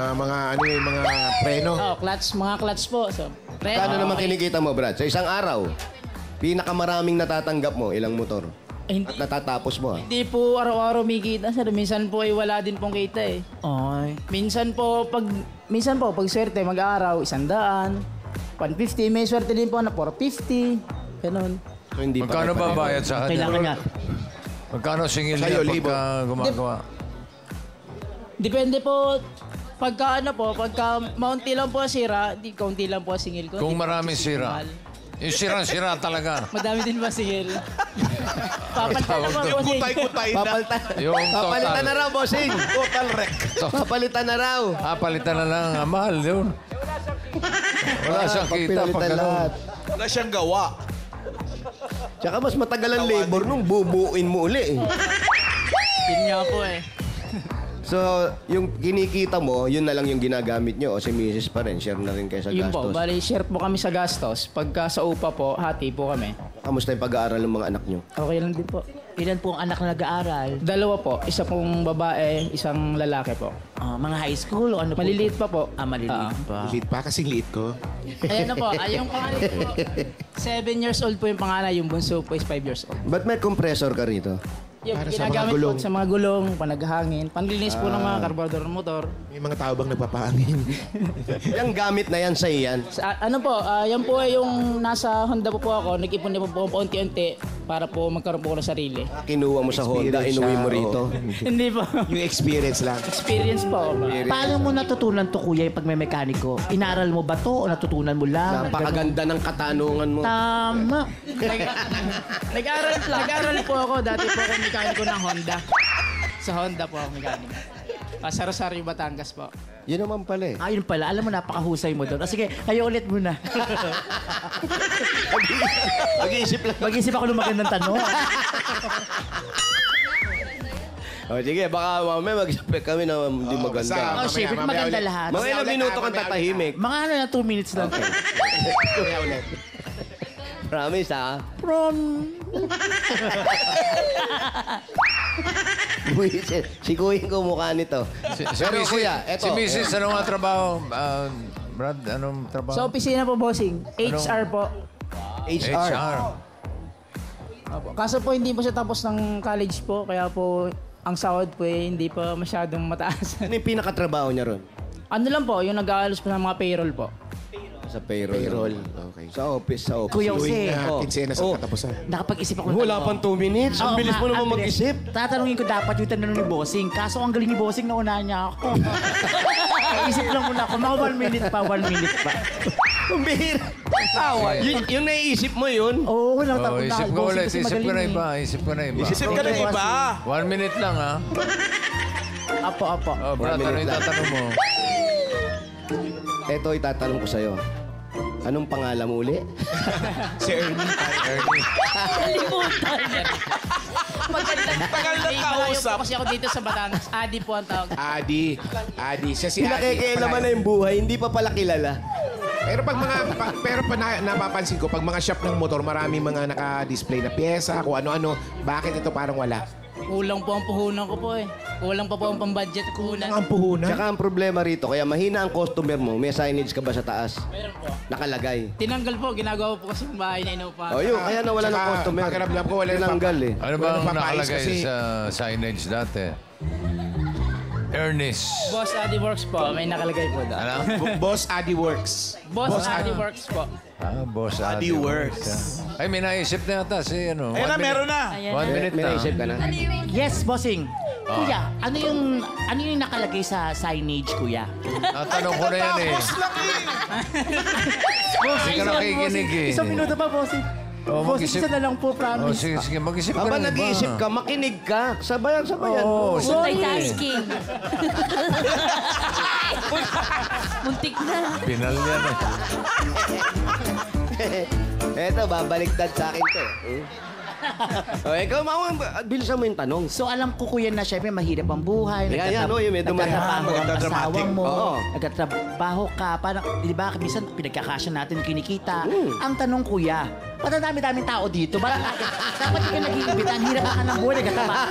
[SPEAKER 4] Mga ano yung mga preno.
[SPEAKER 7] clutch, mga clutch po. So,
[SPEAKER 2] Kano naman kinikita mo, Brad? Sa isang araw, pinakamaraming natatanggap mo, ilang motor?
[SPEAKER 7] Hindi,
[SPEAKER 2] At natatapos mo,
[SPEAKER 7] hindi po araw-araw may kita, sir. Minsan po ay wala din pong kita eh.
[SPEAKER 3] Ay.
[SPEAKER 7] Minsan po, pag swerte, mag-araw, 100, 150. May swerte din po na 450. Ganun.
[SPEAKER 2] So, hindi
[SPEAKER 8] Magkano ba bayad sa kanya?
[SPEAKER 3] Kailangan niya.
[SPEAKER 8] Magkano singil
[SPEAKER 4] Sa'yo,
[SPEAKER 8] niya
[SPEAKER 4] libo.
[SPEAKER 8] pagka gumagawa?
[SPEAKER 7] Depende po, pagka maunti lang po sira, di kaunti lang po singil ko.
[SPEAKER 8] Kung
[SPEAKER 7] Di po
[SPEAKER 8] maraming
[SPEAKER 7] kasi
[SPEAKER 8] sira.
[SPEAKER 7] mahal.
[SPEAKER 8] Yung sira-sira talaga.
[SPEAKER 7] Madami din ba singil? Papalitan na po
[SPEAKER 8] Yung
[SPEAKER 7] po singil.
[SPEAKER 1] Kutay-kutay na.
[SPEAKER 8] Yung
[SPEAKER 2] Papalitan
[SPEAKER 8] total.
[SPEAKER 2] na raw, bossing.
[SPEAKER 1] Total wreck.
[SPEAKER 2] Papalitan na raw.
[SPEAKER 8] Palitan na lang. Mahal yun. Wala siyang kita pag
[SPEAKER 2] Pinalitan
[SPEAKER 8] ganun.
[SPEAKER 2] lahat.
[SPEAKER 1] Wala siyang gawa.
[SPEAKER 2] Tsaka mas matagal ang labor nung bubuuin mo uli.
[SPEAKER 7] Yun nga po eh.
[SPEAKER 2] So, yung kinikita mo, yun na lang yung ginagamit nyo o si Mrs. pa rin, share na rin kayo sa
[SPEAKER 7] Yun po,
[SPEAKER 2] gastos.
[SPEAKER 7] bali share po kami sa gastos. Pagka sa upa po, hati po kami.
[SPEAKER 2] Kamusta yung pag-aaral ng mga anak nyo?
[SPEAKER 7] Okay lang din po.
[SPEAKER 3] Ilan po ang anak na nag-aaral?
[SPEAKER 7] Dalawa po, isa pong babae, isang lalaki po.
[SPEAKER 3] Mga high school o ano po?
[SPEAKER 7] Maliliit pa po.
[SPEAKER 3] Maliliit pa.
[SPEAKER 4] Liit pa kasing liit ko.
[SPEAKER 7] Ayan na po, yung panganay po, 7 years old po yung panganay, yung bunso po is 5 years old.
[SPEAKER 2] Ba't may compressor ka rito?
[SPEAKER 7] Yung
[SPEAKER 4] Para sa mga
[SPEAKER 7] ginagamit
[SPEAKER 4] gulong.
[SPEAKER 7] po sa mga gulong, panaghangin, panlinis po ng mga karburador ng motor.
[SPEAKER 4] May mga tao bang nagpapahangin?
[SPEAKER 2] Yung gamit na yan sa iyan.
[SPEAKER 7] Ano po, yan po ay yung nasa Honda po ako, nag-ipon na po ako paunti-unti para po magkaroon po ako ng sarili.
[SPEAKER 2] Kinuha mo sa Honda,
[SPEAKER 4] Experience
[SPEAKER 2] inuwi
[SPEAKER 4] siya,
[SPEAKER 2] mo rito.
[SPEAKER 7] Hindi po.
[SPEAKER 4] Yung experience lang.
[SPEAKER 7] Experience po.
[SPEAKER 3] Paano mo natutunan to, kuya, yung pagmemekaniko? Inaral mo ba to o natutunan mo lang?
[SPEAKER 2] Napakaganda ng katanungan mo.
[SPEAKER 3] Tama.
[SPEAKER 7] Nag-aral po ako, dati po ako mekaniko ng Honda. Sa Honda po ako mekaniko. Sa Rosario, Batangas po.
[SPEAKER 2] Yun naman pala eh.
[SPEAKER 3] Ayun pala, alam mo, napakahusay mo doon. Sige, kayo ulit muna.
[SPEAKER 2] Mag-iisip lang.
[SPEAKER 3] Mag-isip ako ng magandang tanong.
[SPEAKER 2] O sige, baka mamaya mag-expect kami na hindi maganda.
[SPEAKER 4] basta-
[SPEAKER 3] Oh, syempre,
[SPEAKER 4] mamaya
[SPEAKER 3] maganda
[SPEAKER 4] ulit.
[SPEAKER 3] lahat.
[SPEAKER 2] Mga ilang minuto kang tatahimik.
[SPEAKER 3] Mga ano na, 2 minutes lang.
[SPEAKER 2] Promise ha? Buisit. Sikuhin ko mukha nito. Pero
[SPEAKER 8] Mrs.
[SPEAKER 2] kuya, eto.
[SPEAKER 8] Si Mrs. Ano nga trabaho? Brad, anong trabaho?
[SPEAKER 7] Sa opisina po, bossing. HR po.
[SPEAKER 2] HR.
[SPEAKER 7] Opo. Kaso po hindi po siya tapos ng college po, kaya po ang sahod po eh, hindi pa masyadong mataas.
[SPEAKER 2] Ano yung pinakatrabaho niya ron?
[SPEAKER 7] Ano lang po, yung nag-aalos po ng mga payroll po.
[SPEAKER 2] Sa payroll.
[SPEAKER 4] Okay.
[SPEAKER 2] Sa office.
[SPEAKER 3] Kuya
[SPEAKER 4] Tuwing
[SPEAKER 3] Jose,
[SPEAKER 4] na kinsena sa
[SPEAKER 2] Oh.
[SPEAKER 4] katapusan.
[SPEAKER 3] nakapag-isip ako ng
[SPEAKER 2] Wala
[SPEAKER 3] tanong.
[SPEAKER 2] pang 2 minutes. Ang
[SPEAKER 3] Oo
[SPEAKER 2] bilis
[SPEAKER 3] nga,
[SPEAKER 2] mo naman
[SPEAKER 3] ang bilis.
[SPEAKER 2] mag-isip.
[SPEAKER 3] Tatanungin ko dapat yung tanong ni Bossing. Kaso ang galing ni Bossing, nauna niya ako. Isip lang muna ako. Mga 1 minute pa, 1 minute pa.
[SPEAKER 2] Ang bihira. Yung naiisip mo yun.
[SPEAKER 3] Oo, wala
[SPEAKER 8] Oh,
[SPEAKER 3] tapos
[SPEAKER 8] isip ko ulit. Isip ko na
[SPEAKER 3] eh.
[SPEAKER 8] iba. Isip ko na iba.
[SPEAKER 1] Isip ka na iba.
[SPEAKER 8] 1 minute lang, ha?
[SPEAKER 3] Apo.
[SPEAKER 8] Oh, Brad, ano yung tatanong mo?
[SPEAKER 2] Eto, itatanong ko sa'yo. Anong pangalan mo uli?
[SPEAKER 4] Si Ernie.
[SPEAKER 8] Ernie.
[SPEAKER 1] Tagal na kausap.
[SPEAKER 7] Kasi ako dito sa Batangas. Adi po ang tawag.
[SPEAKER 4] Adi. Siya si Adi.
[SPEAKER 2] Pinakikialaman na yung buhay, hindi pa pala kilala.
[SPEAKER 4] Pero napapansin ko, pag mga shop ng motor, marami mga naka-display na pyesa, kung ano-ano. Bakit ito parang wala?
[SPEAKER 7] Kulang po ang puhunan ko po eh. Kulang pa po ang pambudget kuhunan.
[SPEAKER 4] Ang puhunan.
[SPEAKER 2] Tsaka ang problema rito, kaya mahina ang customer mo, may signage ka ba sa taas?
[SPEAKER 7] Meron po.
[SPEAKER 2] Nakalagay.
[SPEAKER 7] Tinanggal po, ginagawa po kasi yung bahay na inupa.
[SPEAKER 2] O yun, kaya nawala ng
[SPEAKER 4] Tsaka,
[SPEAKER 2] customer.
[SPEAKER 4] pakiramdam ko, wala
[SPEAKER 2] Tinanggal eh.
[SPEAKER 8] Ano ba
[SPEAKER 4] Wala
[SPEAKER 8] ang
[SPEAKER 4] papais
[SPEAKER 8] nakalagay
[SPEAKER 4] kasi-
[SPEAKER 8] sa signage dati? Ernest.
[SPEAKER 7] Boss Adi Works po, may nakalagay po doon.
[SPEAKER 8] Ano?
[SPEAKER 4] Boss Adi Works.
[SPEAKER 7] Boss Adi Works po.
[SPEAKER 8] Boss
[SPEAKER 1] Adi
[SPEAKER 8] Adi
[SPEAKER 1] Works.
[SPEAKER 8] Ay, may naisip na yata si ano.
[SPEAKER 1] Ayun na, meron na.
[SPEAKER 8] 1 minute
[SPEAKER 2] May
[SPEAKER 8] na.
[SPEAKER 2] naisip ka na?
[SPEAKER 3] Yes, Bossing. Kuya, ano yung nakalagay sa signage, kuya?
[SPEAKER 8] Tanong ko na yan eh.
[SPEAKER 1] Tapos lang eh.
[SPEAKER 8] Hindi ka nakikinig eh.
[SPEAKER 3] Isang minuto pa, Bossing. Bossing, isa na lang po,
[SPEAKER 8] Oh,
[SPEAKER 3] promise.
[SPEAKER 8] sige, sige. Mag-isip ka
[SPEAKER 2] Aba,
[SPEAKER 8] ng iba.
[SPEAKER 2] nag-iisip ka, makinig ka. Sabayan.
[SPEAKER 8] Oo, sige.
[SPEAKER 9] Multitasking. Muntik na.
[SPEAKER 8] Pinal yan
[SPEAKER 2] Eto, babaliktad sa akin to. O, ikaw, bilisan mo yung tanong.
[SPEAKER 3] So alam ko kuya na syempre mahirap ang buhay.
[SPEAKER 2] Yan, yung medyo
[SPEAKER 3] nagtatrabaho ang asawa mo.
[SPEAKER 2] Oo.
[SPEAKER 3] Nagtatrabaho ka. Parang, di ba, minsan pinagkakasya natin yung kinikita. Ang tanong kuya, ba't ang dami-daming tao dito? Ba't dapat ka nag-iibitan? Hirap ka ng buhay, nagtatrabaho.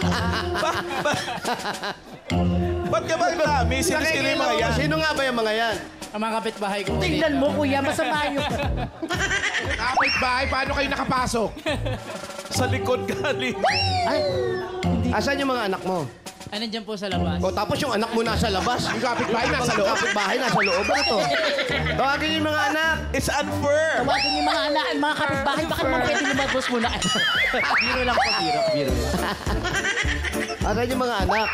[SPEAKER 1] Ba't ka ba marami? Sino-sino yung mga yan?
[SPEAKER 2] Sino nga ba yung mga yan?
[SPEAKER 7] Ang mga kapitbahay ko.
[SPEAKER 3] Tingnan mo kuya, masama yun.
[SPEAKER 4] Kapit-bahay, paano kayo nakapasok?
[SPEAKER 1] Sa likod galing.
[SPEAKER 3] Ay,
[SPEAKER 2] Asan yung mga anak mo?
[SPEAKER 7] Ano dyan po sa labas?
[SPEAKER 2] O, tapos yung anak mo nasa labas.
[SPEAKER 4] Yung kapit-bahay nasa loob.
[SPEAKER 2] Kapit-bahay nasa loob. Ano to? Tawagin yung mga anak.
[SPEAKER 1] It's unfair.
[SPEAKER 3] tawagin yung mga anak, mga kapitbahay, baka naman pwede lumabos muna. Biro lang po, biro.
[SPEAKER 2] Asan yung mga anak?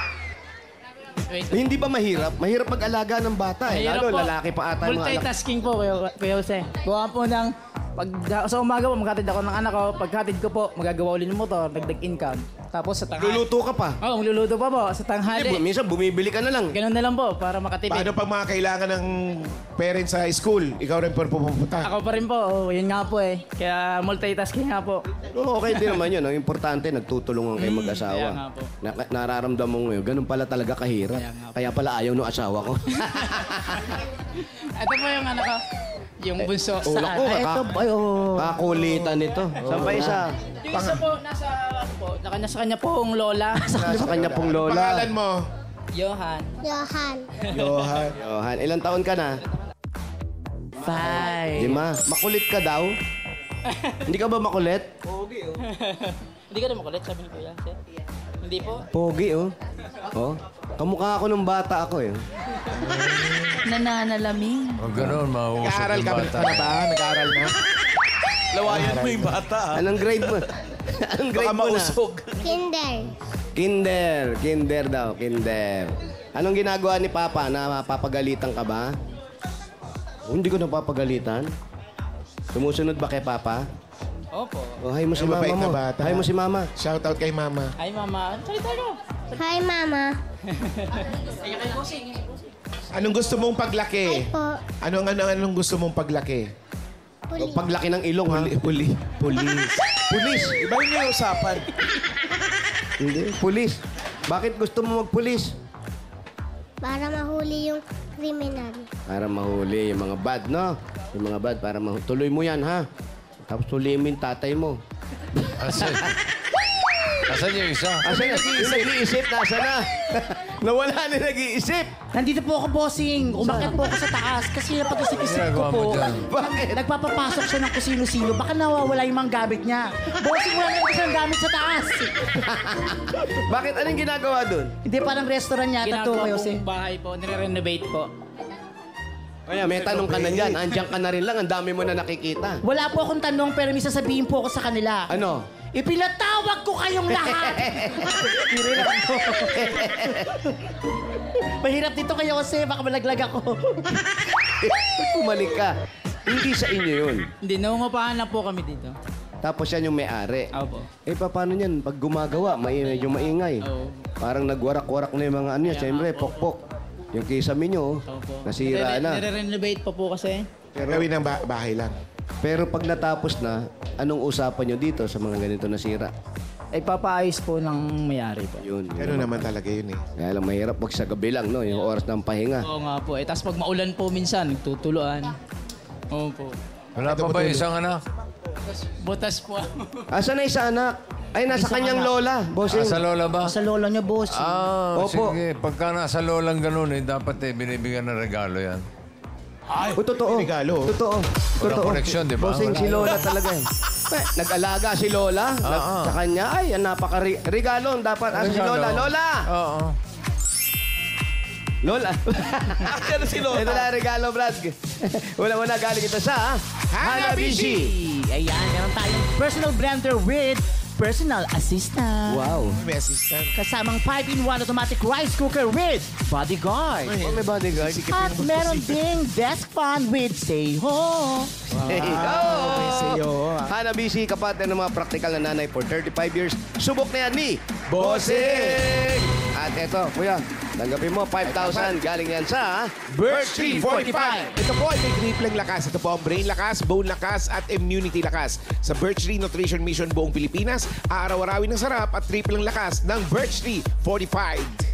[SPEAKER 7] Wait.
[SPEAKER 2] Hindi ba mahirap? Mahirap mag-alaga ng bata eh.
[SPEAKER 7] Mahirap
[SPEAKER 2] Lalo,
[SPEAKER 7] po.
[SPEAKER 2] lalaki pa ata yung mga anak.
[SPEAKER 7] Multitasking po, Kuya Jose. Gawa po ng... sa umaga po, maghatid ako ng anak ko. Paghatid ko po, magagawa ulit ng motor, dagdag income. Tapos sa tanghali...
[SPEAKER 2] Luluto ka pa.
[SPEAKER 7] Oo, magluluto pa po. Sa tanghali.
[SPEAKER 2] Minsan bumibili ka na lang.
[SPEAKER 7] Ganun na lang po, para makatipid.
[SPEAKER 4] Paano pag mga kailangan ng parents sa school, ikaw rin pupunta?
[SPEAKER 7] Ako pa rin po, yun nga po eh. Kaya multitasking nga po.
[SPEAKER 2] Oo, okay din naman yun. Ang importante, nagtutulungan kayo mag-asawa.
[SPEAKER 7] kaya nga po.
[SPEAKER 2] Nararamdaman mo ngayon, ganun pala talaga kahirap.
[SPEAKER 7] Kaya nga po.
[SPEAKER 2] Kaya pala ayaw ng asawa ko.
[SPEAKER 7] Ito po yung anak ko. Yung bunso.
[SPEAKER 2] Ulak ko,
[SPEAKER 3] Ay, ito, ay, oh.
[SPEAKER 2] kakulitan nito. Saan pa isa?
[SPEAKER 7] Yung isa po, nasa kanya pong lola.
[SPEAKER 2] Sa kanya pong lola.
[SPEAKER 4] Pangalan mo?
[SPEAKER 6] Johan.
[SPEAKER 5] Johan.
[SPEAKER 4] Johan.
[SPEAKER 2] Johan, ilang taon ka na?
[SPEAKER 3] 5.
[SPEAKER 2] 5. Makulit ka daw? Hindi ka ba makulit?
[SPEAKER 7] Hindi ka na makulit, sabi ni Kuya. Hindi po.
[SPEAKER 2] Pogi, oh. Oh. Kamukha ako nung bata ako, eh.
[SPEAKER 9] Nananalamig.
[SPEAKER 8] Huwag ganun, mausap
[SPEAKER 4] Nag-aaral
[SPEAKER 8] yung
[SPEAKER 4] ka
[SPEAKER 8] bata.
[SPEAKER 4] na ba? Nag-aaral na?
[SPEAKER 1] Lawayan mo yung bata.
[SPEAKER 2] Anong grade mo? Anong grade
[SPEAKER 1] Baka
[SPEAKER 2] mo na?
[SPEAKER 1] mausog.
[SPEAKER 5] Kinder.
[SPEAKER 2] Kinder daw, kinder. Anong ginagawa ni Papa? Napapagalitan ka ba? Oh, hindi ko napapagalitan. Sumusunod ba kay Papa?
[SPEAKER 7] Opo.
[SPEAKER 2] Oh, hi mo si
[SPEAKER 4] Ang
[SPEAKER 2] Mama
[SPEAKER 4] mabait na
[SPEAKER 2] mo.
[SPEAKER 4] bata.
[SPEAKER 2] Hi mo si Mama.
[SPEAKER 4] Shout out kay Mama.
[SPEAKER 7] Ay, mama. Salita ka.
[SPEAKER 5] Hi, Mama.
[SPEAKER 4] Anong gusto mong paglaki?
[SPEAKER 5] Po.
[SPEAKER 4] Anong gusto mong paglaki?
[SPEAKER 5] Puli.
[SPEAKER 2] Paglaki ng ilong, ha?
[SPEAKER 4] Pulis.
[SPEAKER 2] Pulis.
[SPEAKER 1] Iba yun yung usapan.
[SPEAKER 2] Hindi. Pulis. Bakit gusto mo magpulis?
[SPEAKER 5] Para mahuli yung kriminal.
[SPEAKER 2] Para mahuli yung mga bad, no? Yung mga bad, para tuloy mo yan, ha? Tapos tuloy mo yung tatay mo.
[SPEAKER 8] Asan? Asan yung isa?
[SPEAKER 2] Asa na? Yung nag-iisip, nasa na? Nawala na nag-iisip.
[SPEAKER 3] Nandito po ako, bossing. Umakyat po ako sa taas kasi napag-isip-isip ko
[SPEAKER 8] Ginagawa mo
[SPEAKER 3] po.
[SPEAKER 8] dyan?
[SPEAKER 2] Bakit?
[SPEAKER 3] Nagpapapasok siya ng kusino-sino. Baka nawawala yung mga gamit niya. Bossing, wala naman siyang gamit sa taas.
[SPEAKER 2] Bakit? Anong ginagawa dun?
[SPEAKER 3] Hindi, parang restaurant yata to,
[SPEAKER 7] Ginagawa
[SPEAKER 3] Kuya Jose.
[SPEAKER 7] pong bahay po, nire-renovate po.
[SPEAKER 2] Kaya may tanong ka na dyan. Andiyan ka na rin lang. Ang dami mo na nakikita.
[SPEAKER 3] Wala po akong tanong pero may sasabihin po ako sa kanila.
[SPEAKER 2] Ano?
[SPEAKER 3] Ipinatawag ko kayong lahat! Hindi lang ako. Mahirap dito kayo kasi baka malaglag ako.
[SPEAKER 2] Pumalik ka. Hindi sa inyo yun.
[SPEAKER 7] Hindi, nangungupahan na po kami dito.
[SPEAKER 2] Tapos yan yung may-ari.
[SPEAKER 7] Opo.
[SPEAKER 2] Eh, paano yan? Pag gumagawa, medyo maingay.
[SPEAKER 7] Oo.
[SPEAKER 2] Parang nagwarak-warak na yung mga ano yan. Siyempre, pokpok. Yung kisame nyo,
[SPEAKER 7] Opo.
[SPEAKER 2] nasira na.
[SPEAKER 7] Nire-renovate pa po kasi.
[SPEAKER 4] Gawin ng bahay lang.
[SPEAKER 2] Pero pag natapos na, anong usapan nyo dito sa mga ganito nasira?
[SPEAKER 7] Ay papaayos po ng mayari po.
[SPEAKER 2] Yun.
[SPEAKER 4] Ganun naman talaga yun eh.
[SPEAKER 2] Kaya lang mahirap pag sa gabi lang, no? Yung oras ng pahinga.
[SPEAKER 7] Oo nga po. Eh, tapos pag maulan po minsan, nagtutuluan. Oo po.
[SPEAKER 8] Wala pa ba isang anak?
[SPEAKER 7] Butas po.
[SPEAKER 2] Asan na isa anak? Ay, nasa kanyang lola, bossing.
[SPEAKER 8] Sa lola ba?
[SPEAKER 3] Sa lola niya, boss.
[SPEAKER 2] Opo.
[SPEAKER 8] Sige. Pagka nasa lolang ganun, dapat binibigyan ng regalo yan.
[SPEAKER 2] Totoo.
[SPEAKER 4] Regalo.
[SPEAKER 2] Totoo.
[SPEAKER 8] Walang koneksyon, di ba?
[SPEAKER 2] Bossing, si Lola talaga eh. Nag-alaga si Lola sa kanya. Ay, ang napaka-regalo. Dapat si
[SPEAKER 8] Regalo.
[SPEAKER 2] Lola. Lola!
[SPEAKER 8] Oo.
[SPEAKER 2] Lola.
[SPEAKER 1] Yan si Lola.
[SPEAKER 2] Ito na regalo, Brad. Wala galing ito sa
[SPEAKER 3] Hanabishi! Ayan, meron tayong personal blender with personal assistant.
[SPEAKER 2] Wow.
[SPEAKER 4] May assistant.
[SPEAKER 3] Kasamang 5-in-1 automatic rice cooker with bodyguard.
[SPEAKER 2] Oh, may bodyguard.
[SPEAKER 3] At meron ding desk fan with Seiho.
[SPEAKER 2] Hanabishi, kapatid ng mga praktikal na nanay for 35 years. Subok na yan ni Bossing! At eto, kuya, tanggapin mo 5,000. Galing yan sa
[SPEAKER 4] Birch Tree 45. Ito po ay may tripling lakas. Ito po ang brain lakas, bone lakas, at immunity lakas. Sa Birch Tree Nutrition Mission buong Pilipinas, aaraw-arawin ng sarap at tripling lakas ng Birch Tree 45.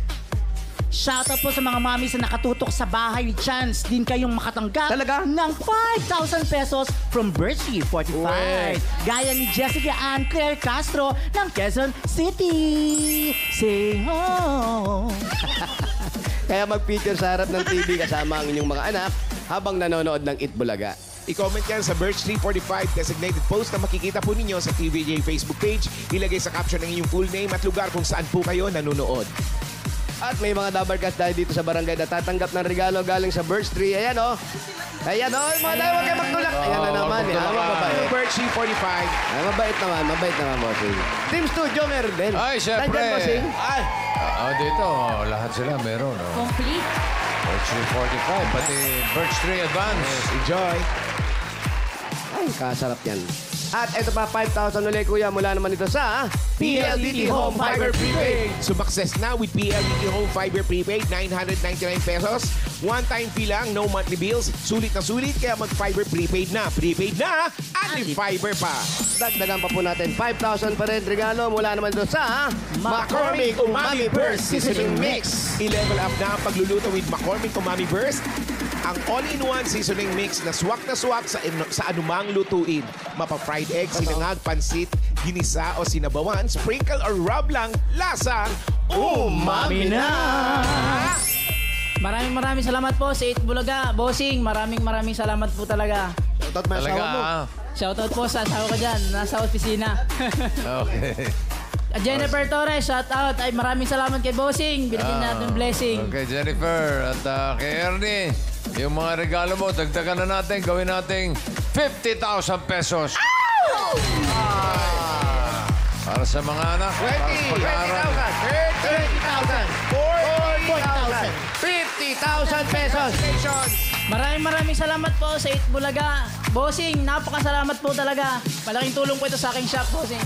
[SPEAKER 3] Shoutout po sa mga mommies na nakatutok sa bahay. Chance din kayong makatanggap
[SPEAKER 2] Talaga?
[SPEAKER 3] ng 5,000 pesos from Birchie 45.
[SPEAKER 2] Uy.
[SPEAKER 3] Gaya ni Jessica Ann Claire Castro ng Quezon City. Say ho!
[SPEAKER 2] Kaya mag-feature sa harap ng TV kasama ang inyong mga anak habang nanonood ng Itbulaga.
[SPEAKER 4] I-comment yan sa Birch Tree 45 designated post na makikita po ninyo sa TVJ Facebook page. Ilagay sa caption ng inyong full name at lugar kung saan po kayo nanonood.
[SPEAKER 2] At may mga dabarkas dahil dito sa barangay na tatanggap ng regalo galing sa Birch Tree. Ayan o. Ayan o. Mga dahil huwag kayo magtulak. Ayan na naman. Mabait.
[SPEAKER 4] Birch Tree 45.
[SPEAKER 2] Ay, mabait naman, bossing. Team Studio, meron din.
[SPEAKER 8] Ay, syempre.
[SPEAKER 2] Nandyan, bossing.
[SPEAKER 1] Ay!
[SPEAKER 8] Dito, lahat sila meron.
[SPEAKER 9] Complete.
[SPEAKER 8] Birch Tree 45, pati Birch Tree Advance.
[SPEAKER 4] Enjoy.
[SPEAKER 2] Ay, kasarap yan. At ito pa, 5,000 ulit, kuya, mula naman ito sa PLDT Home Fiber Prepaid.
[SPEAKER 4] Sumakses na with PLDT Home Fiber Prepaid, 999 pesos. One-time fee lang, no monthly bills. Sulit na sulit, kaya mag-fiber prepaid na. Prepaid na, at fiber pa.
[SPEAKER 2] Dagdagan pa po natin, 5,000 pa rin regalo mula naman ito sa
[SPEAKER 4] McCormick Umami Burst Seasoning Mix. I-level up na ang pagluluto with McCormick Umami Burst. Ang all-in-one seasoning mix na swak sa anumang lutuin. Mapa-fried egg, sinangag, pansit, ginisa o sinabawan, sprinkle or rub lang, lasang umami na!
[SPEAKER 7] Maraming salamat po sa 8 Bulaga. Bossing, maraming salamat po talaga.
[SPEAKER 2] Shoutout mo
[SPEAKER 8] Talaga,
[SPEAKER 2] asawa mo.
[SPEAKER 7] Shoutout po sa asawa ko dyan, nasa opisina.
[SPEAKER 8] Okay.
[SPEAKER 7] At Jennifer Torres, shoutout. Ay, maraming salamat kay Bossing. Binigyan natin blessing.
[SPEAKER 8] Okay, Jennifer. At kay Ernie, yung mga regalo mo, dagdagan na natin. Gawin nating 50,000 pesos. Para sa mga anak.
[SPEAKER 2] 20,000, 50,000 pesos.
[SPEAKER 7] Maraming salamat po sa 8 Bulaga. Bossing, napakasalamat po talaga. Malaking tulong po ito sa aking shop, Bossing.